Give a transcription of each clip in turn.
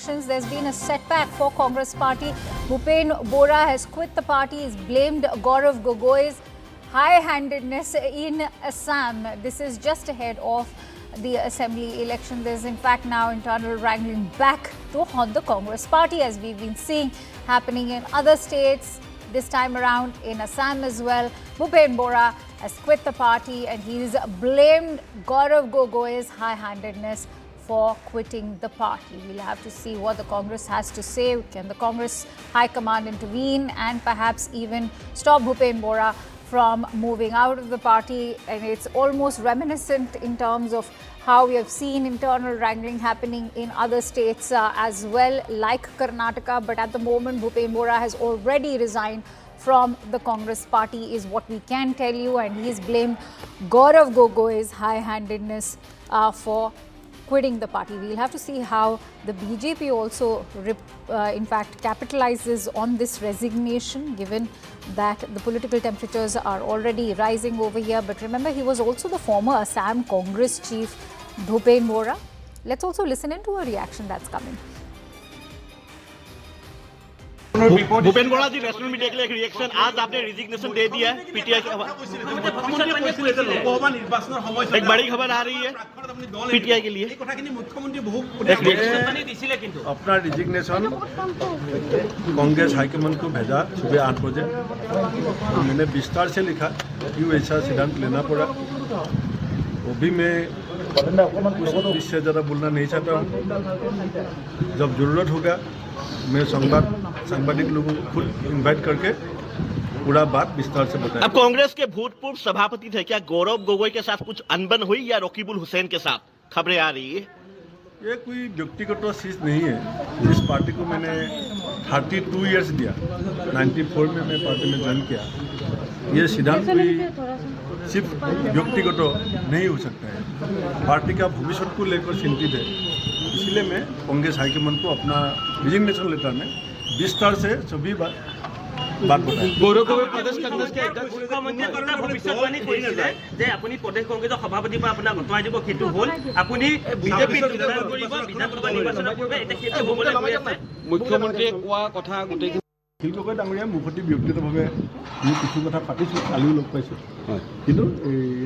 elections. There's been a setback for Congress party. Bhupen Borah has quit the party. He's blamed Gaurav Gogoi's high-handedness in Assam. This is just ahead of the assembly election. There's in fact now internal wrangling back to haunt the Congress party, as we've been seeing happening in other states. This time around in Assam as well, Bhupen Borah has quit the party and he's blamed Gaurav Gogoi's high-handedness for quitting the party. We'll have to see what the Congress has to say. Can the Congress High Command intervene and perhaps even stop Bhupen Borah from moving out of the party? And it's almost reminiscent in terms of how we have seen internal wrangling happening in other states as well, like Karnataka. But at the moment, Bhupen Borah has already resigned from the Congress party, is what we can tell you. And he's blamed Gaurav Gogoi's high-handedness for quitting the party. We'll have to see how the BJP also, in fact, capitalizes on this resignation, given that the political temperatures are already rising over here. But remember, he was also the former Assam Congress chief, Bhupen Borah. Let's also listen into a reaction that's coming. Bhupen Bora ji national media के लिए एक reaction, आज आपने resignation दे दिया है PTI के, एक बड़ी खबर आ रही है पीटीआई के लिए। अपना रिजिग्नेशन कांग्रेस हाईकमान को भेजा सुबह 8 बजे। मैंने विस्तार से लिखा क्यों ऐसा सिद्धांत लेना पड़ा। वो भी मैं इससे ज़्यादा बोलना नहीं चाहता हूँ। जब ज़रूरत होगा मैं सांबादिक लोगों को खुद इनवाइट करके पूरा बात विस्तार से बताएं। अब कांग्रेस के भूतपूर्व सभापति थे, क्या गौरव गोगोई के साथ कुछ अनबन हुई या रकीबुल हुसैन के साथ खबरें आ रही है? ये कोई व्यक्तिगत चीज नहीं है। जिस पार्टी को मैंने 32 इयर्स दिया, 94 में मैं पार्टी में ज्वाइन किया, ये सिद्धांत कोई सिर्फ व्यक्तिगत नहीं हो सकता है। पार्टी का भविष्य को लेकर चिंतित है, इसलिए मैं कांग्रेस हाईकमान को अपना रिजिग्नेशन लेटर में विस्तार से सभी बात बताएं। गौरव गोगोई प्रदेश कांग्रेस के मुख्यमंत्री এটা ভবিষ্যৎবাণী কৰিছিলে যে আপুনি প্ৰদেশ কংগ্ৰেছৰ সভাপতিৰ পৰা আপোনাক আঁতৰাই দিব, সেইটো হ'ল আপুনি বিজেপি যোগদান কৰিব বিধানসভা নিৰ্বাচনৰ পূৰ্বে। এটা সেইটো হ'বলৈ গৈ আছে। মুখ্যমন্ত্ৰীয়ে কোৱা কথা গোটেই শিল গগৈ ডাঙৰীয়া মুখতি ব্যক্তিগতভাৱে আমি কিছু কথা পাতিছোঁ, কালিও লগ পাইছোঁ, কিন্তু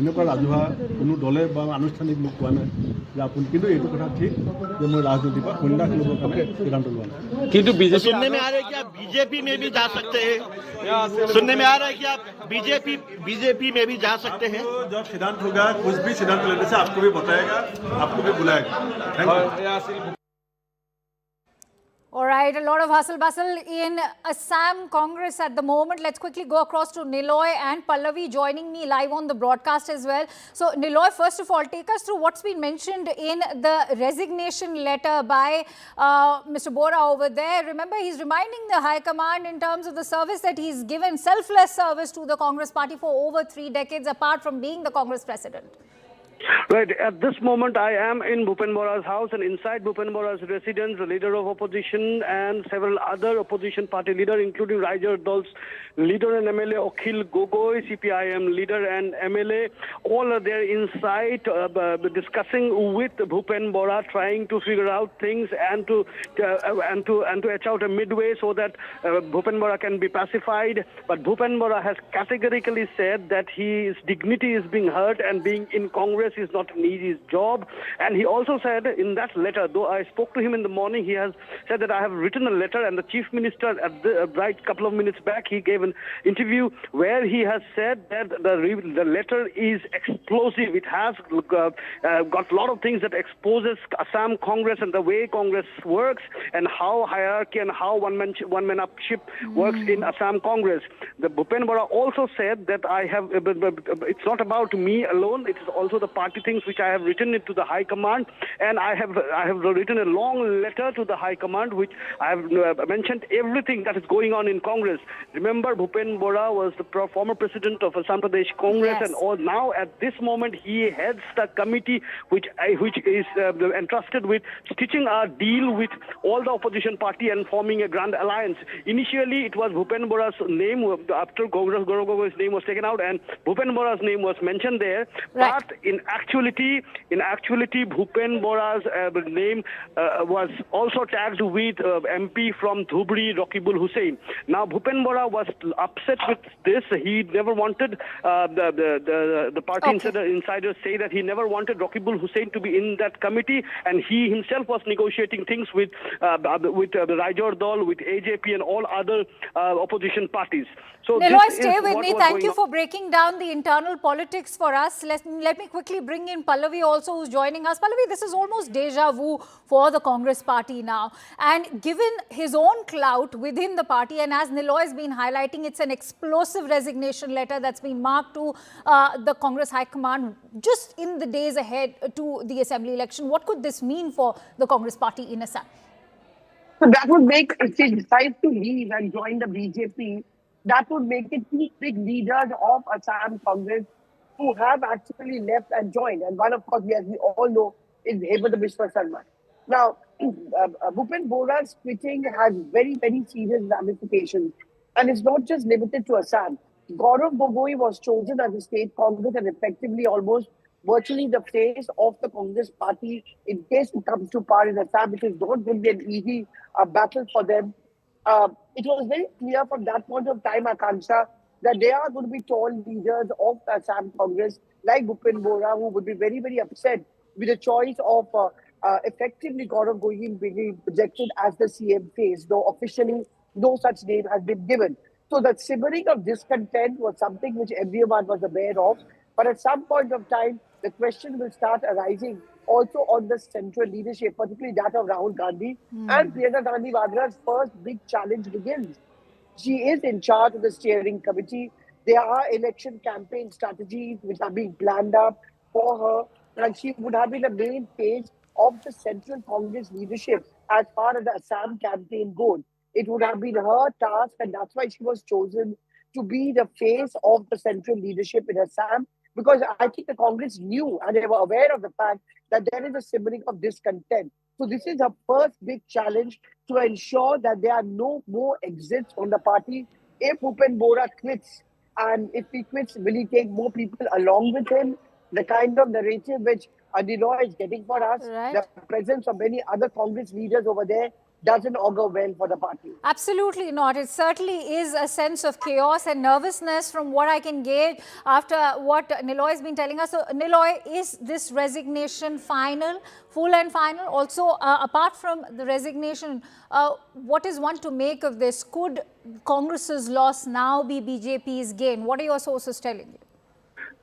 এনেকুৱা ৰাজহুৱা কোনো দলে বা আনুষ্ঠানিক মোক কোৱা নাই যে আপুনি। কিন্তু এইটো কথা ঠিক যে মই ৰাজনীতি বা সন্ন্যাস ল'বৰ কাৰণে সিদ্ধান্ত লোৱা নাই। কিন্তু सुनने में आ रहा है कि आप बीजेपी में भी जा सकते हैं, सुनने में आ रहा है कि आप बीजेपी में भी जा सकते हैं। जब सिद्धांत होगा, कुछ भी सिद्धांत लेने से आपको भी बताएगा, आपको भी बुलाएगा। Thank you. All right, a lot of hustle bustle in Assam Congress at the moment. Let's quickly go across to Niloy and Pallavi joining me live on the broadcast as well. So Niloy, first of all, take us through what's been mentioned in the resignation letter by Mr. Borah over there. Remember, he's reminding the High Command in terms of the service that he's given, selfless service to the Congress party for over 3 decades, apart from being the Congress president. Right. At this moment, I am in Bhupen Borah's house, and inside Bhupen Borah's residence, the leader of opposition and several other opposition party leaders, including Rajar Dal's leader and MLA Akhil Gogoi, CPIM leader and MLA, all are there inside discussing with Bhupen Borah, trying to figure out things and to etch out a midway so that Bhupen Borah can be pacified. But Bhupen Borah has categorically said that his dignity is being hurt and being in Congress is not an easy job. And he also said in that letter, though I spoke to him in the morning, he has said that I have written a letter, and the chief minister at the right couple of minutes back, he gave an interview where he has said that the letter is explosive. It has got a lot of things that exposes Assam Congress and the way Congress works and how hierarchy and how one man upship works in Assam Congress. The Bhupen Borah also said that I have it's not about me alone, it is also the party things which I have written it to the High Command, and I have written a long letter to the High Command which I have mentioned everything that is going on in Congress. Remember, Bhupen Borah was the former president of Assam Pradesh Congress, yes. And now at this moment he heads the committee which is entrusted with stitching a deal with all the opposition party and forming a grand alliance. Initially, it was Bhupen Borah's name after Gaurav Gogoi's name was taken out, and Bhupen Borah's name was mentioned there. Right. But in actuality, Bhupen Borah's name was also tagged with MP from Dhubri, Rakibul Hussain. Now, Bhupen Borah was upset with this. He never wanted the party insiders say that he never wanted Rakibul Hussain to be in that committee, and he himself was negotiating things with the Raijor Dal, with AJP, and all other opposition parties. So Niloy, stay with me. Thank you for breaking down the internal politics for us. Let me quickly bring in Pallavi also, who's joining us. Pallavi, this is almost deja vu for the Congress party now. And given his own clout within the party, and as Niloy has been highlighting, it's an explosive resignation letter that's been marked to the Congress High Command just in the days ahead to the Assembly election. What could this mean for the Congress party in Assam? So that would make, if he decides to leave and join the BJP, that would make it two big leaders of Assam Congress who have actually left and joined. And one, of course, as we all know, is Hemant Biswa Sarma. Now, Bhupen Borah's quitting has very, very serious ramifications. And it's not just limited to Assam. Gaurav Gogoi was chosen as a state Congress and effectively almost virtually the face of the Congress party in case it comes to power in Assam, which is not going to be an easy battle for them. It was very clear from that point of time, Akansha, that they are going to be tall leaders of the Assam Congress, like Bhupen Borah, who would be very, very upset with the choice of effectively Gaurav Gogoi being projected as the CM face, though officially no such name has been given. So the simmering of discontent was something which everyone was aware of. But at some point of time, the question will start arising also on the central leadership, particularly that of Rahul Gandhi. And Priyanka Gandhi Vadra's first big challenge begins. She is in charge of the steering committee. There are election campaign strategies which are being planned up for her. And she would have been the main face of the central Congress leadership as far as the Assam campaign goes. It would have been her task, and that's why she was chosen to be the face of the central leadership in Assam. Because I think the Congress knew and they were aware of the fact that there is a simmering of discontent. So this is her first big challenge to ensure that there are no more exits from the party. If Bhupen Borah quits, and if he quits, will he take more people along with him? The kind of narrative which Niloy is getting for us, the presence of many other Congress leaders over there, doesn't augur well for the party. Absolutely not. It certainly is a sense of chaos and nervousness from what I can gauge after what Niloy has been telling us. So, Niloy, is this resignation final, full and final? Also, apart from the resignation, what is one to make of this? Could Congress's loss now be BJP's gain? What are your sources telling you?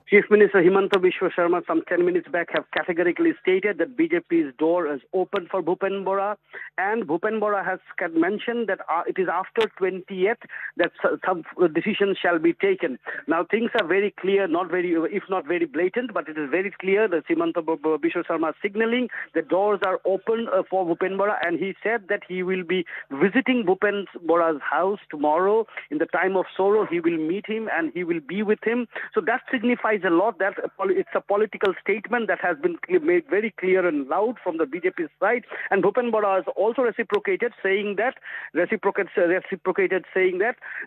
Chief Minister Himanta Biswa Sarma some 10 minutes back have categorically stated that BJP's door is open for Bhupen Borah, and Bhupen Borah has mentioned that it is after 20th that some decisions shall be taken. Now things are very clear, if not very blatant, but it is very clear that Himanta Biswa Sarma is signaling the doors are open for Bhupen Borah, and he said that he will be visiting Bhupen Borah's house tomorrow in the time of sorrow. He will meet him and he will be with him. So that signifies a lot that it's a political statement that has been made very clear and loud from the BJP side. And Bhupen Borah has also reciprocated, saying that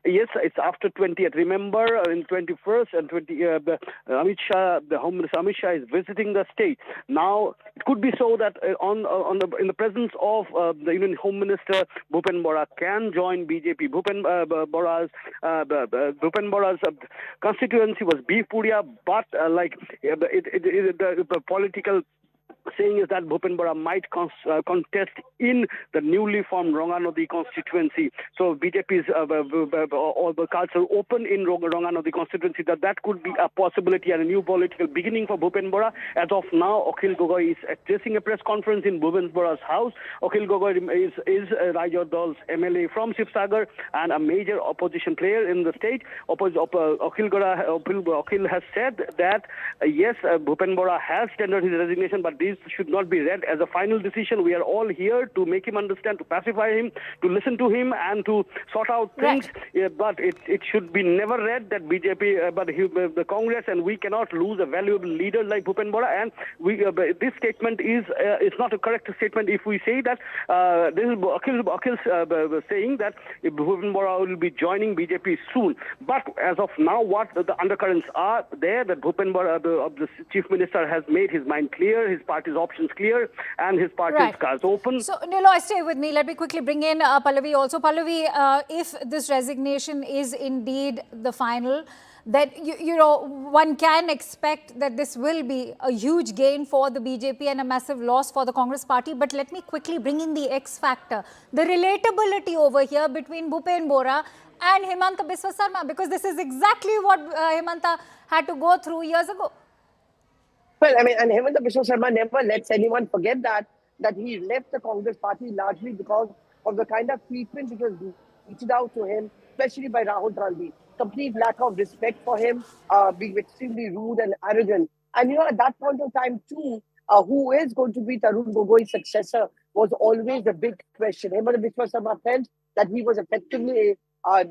yes, it's after 20th. Remember, in 21st and 20th, Amit Shah, the Home Minister Amit Shah, is visiting the state. Now it could be so that in the presence of the Union Home Minister, Bhupen Borah can join BJP. Bhupen Borah's constituency was Bihpuria. But the political saying is that Bhupen Borah might contest in the newly formed Ranganodi constituency. So BJP's all the cards are open in Ranganodi constituency. That could be a possibility and a new political beginning for Bhupen Borah. As of now, Akhil Gogoi is addressing a press conference in Bhupen Borah's house. Akhil Gogoi is Raijor Dal's MLA from Shivsagar and a major opposition player in the state. Akhil has said that yes, Bhupen Borah has tendered his resignation, but but this should not be read as a final decision. We are all here to make him understand, to pacify him, to listen to him, and to sort out things. But it should be never read that BJP, the Congress, and we cannot lose a valuable leader like Bhupen Borah. And this statement is not a correct statement if we say that this is Akhil saying that Bhupen Borah will be joining BJP soon. But as of now, what the undercurrents are there, that Bhupen Borah, the Chief Minister, has made his mind clear, his party's options clear, and his party's cards open. So, Niloy, stay with me. Let me quickly bring in Pallavi also. Pallavi, if this resignation is indeed the final, that you know, one can expect that this will be a huge gain for the BJP and a massive loss for the Congress party. But let me quickly bring in the X factor, the relatability over here between Bhupen Borah and Himanta Biswa Sarma, because this is exactly what Himanta had to go through years ago. Well, I mean, and Himanta Biswa Sarma never lets anyone forget that he left the Congress party largely because of the kind of treatment which was reached out to him, especially by Rahul Gandhi. Complete lack of respect for him, being extremely rude and arrogant. And you know, at that point of time too, who is going to be Tarun Gogoi's successor was always a big question. Himanta Biswa Sarma felt that he was effectively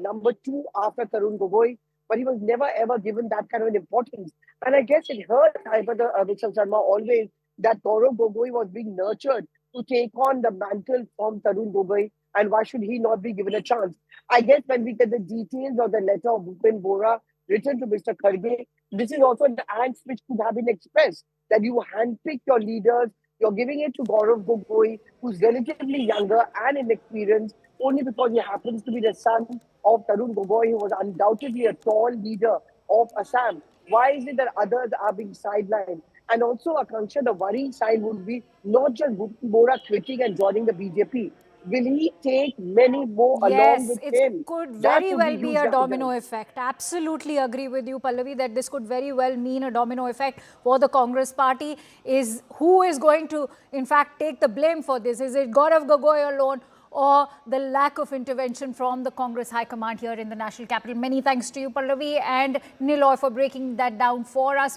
number 2 after Tarun Gogoi, but he was never ever given that kind of an importance. And I guess it hurt Himanta Biswa Sarma always that Gaurav Gogoi was being nurtured to take on the mantle from Tarun Gogoi, and why should he not be given a chance? I guess when we get the details of the letter of Bhupen Borah written to Mr. Kharge, this is also the angst which could have been expressed, that you handpick your leaders, you're giving it to Gaurav Gogoi, who's relatively younger and inexperienced, only because he happens to be the son of Tarun Gogoi, who was undoubtedly a tall leader of Assam. Why is it that others are being sidelined? And also, Akanksha, the worrying side would be not just Bhupen Borah quitting and joining the BJP. Will he take many more along with him? It could very well be a domino effect. Absolutely agree with you, Pallavi, that this could very well mean a domino effect for the Congress party. Who is going to, in fact, take the blame for this? Is it Gaurav Gogoi alone, or the lack of intervention from the Congress High Command here in the national capital? Many thanks to you, Pallavi and Niloy, for breaking that down for us.